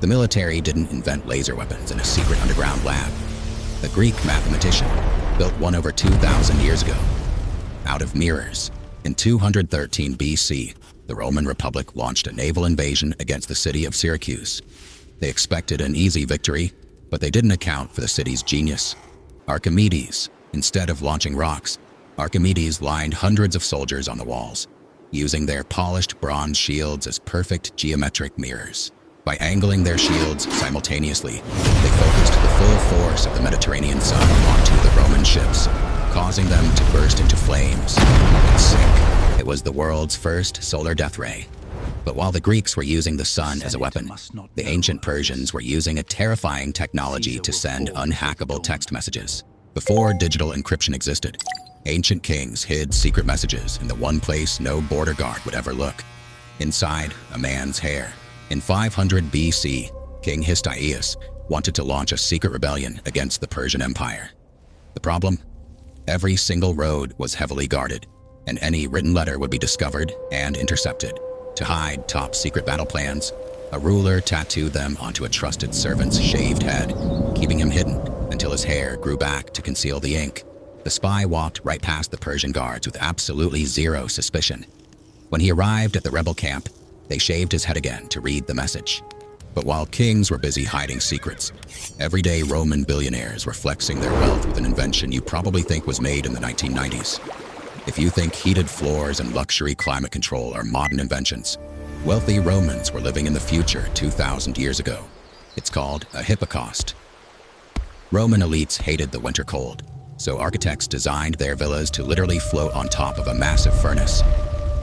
The military didn't invent laser weapons in a secret underground lab. The Greek mathematician built one over 2,000 years ago. Out of mirrors, in 213 BC, the Roman Republic launched a naval invasion against the city of Syracuse. They expected an easy victory, but they didn't account for the city's genius. Archimedes, instead of launching rocks, Archimedes lined hundreds of soldiers on the walls, using their polished bronze shields as perfect geometric mirrors. By angling their shields simultaneously, they focused the full force of the Mediterranean sun onto the Roman ships, causing them to burst into flames and sink. It was the world's first solar death ray. But while the Greeks were using the sun as a weapon, the ancient Persians were using a terrifying technology to send unhackable text messages. Before digital encryption existed, ancient kings hid secret messages in the one place no border guard would ever look: inside a man's hair. In 500 BC, King Hystaius wanted to launch a secret rebellion against the Persian Empire. The problem? Every single road was heavily guarded, and any written letter would be discovered and intercepted. To hide top-secret battle plans, a ruler tattooed them onto a trusted servant's shaved head, keeping him hidden until his hair grew back to conceal the ink. The spy walked right past the Persian guards with absolutely zero suspicion. When he arrived at the rebel camp, they shaved his head again to read the message. But while kings were busy hiding secrets, everyday Roman billionaires were flexing their wealth with an invention you probably think was made in the 1990s. If you think heated floors and luxury climate control are modern inventions, wealthy Romans were living in the future 2,000 years ago. It's called a hippocaust. Roman elites hated the winter cold, so architects designed their villas to literally float on top of a massive furnace.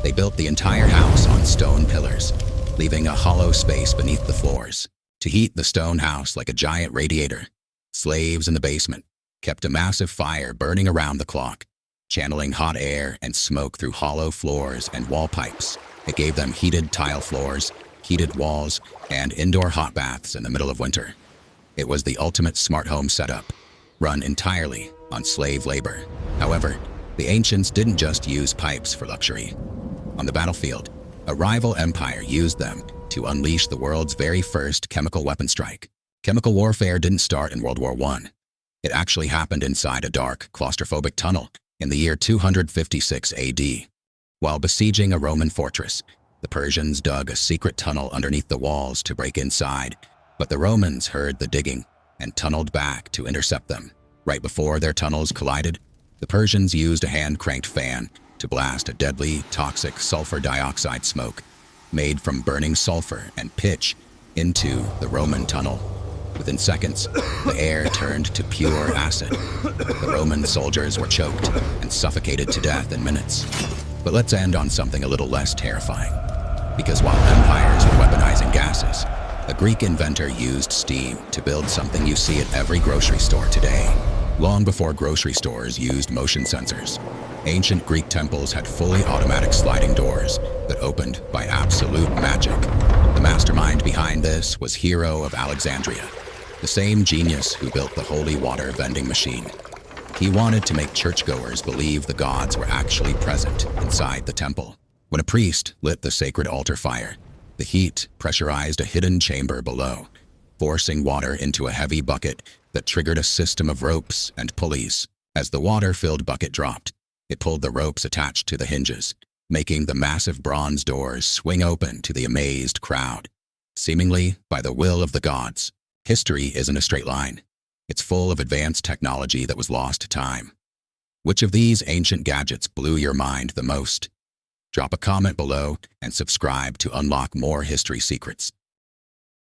They built the entire house on stone pillars, leaving a hollow space beneath the floors to heat the stone house like a giant radiator. Slaves in the basement kept a massive fire burning around the clock, channeling hot air and smoke through hollow floors and wall pipes. It gave them heated tile floors, heated walls, and indoor hot baths in the middle of winter. It was the ultimate smart home setup, run entirely on slave labor. However, the ancients didn't just use pipes for luxury. On the battlefield, a rival empire used them to unleash the world's very first chemical weapon strike. Chemical warfare didn't start in World War I. It actually happened inside a dark, claustrophobic tunnel in the year 256 AD. While besieging a Roman fortress, the Persians dug a secret tunnel underneath the walls to break inside, but the Romans heard the digging and tunneled back to intercept them. Right before their tunnels collided, the Persians used a hand-cranked fan to blast a deadly, toxic sulfur dioxide smoke made from burning sulfur and pitch into the Roman tunnel. Within seconds, the air turned to pure acid. The Roman soldiers were choked and suffocated to death in minutes. But let's end on something a little less terrifying. Because while empires were weaponizing gases, a Greek inventor used steam to build something you see at every grocery store today. Long before grocery stores used motion sensors, ancient Greek temples had fully automatic sliding doors that opened by absolute magic. The mastermind behind this was Hero of Alexandria, the same genius who built the holy water vending machine. He wanted to make churchgoers believe the gods were actually present inside the temple. When a priest lit the sacred altar fire, the heat pressurized a hidden chamber below, forcing water into a heavy bucket that triggered a system of ropes and pulleys. As the water-filled bucket dropped, it pulled the ropes attached to the hinges, making the massive bronze doors swing open to the amazed crowd. Seemingly by the will of the gods, history isn't a straight line. It's full of advanced technology that was lost to time. Which of these ancient gadgets blew your mind the most? Drop a comment below and subscribe to unlock more history secrets.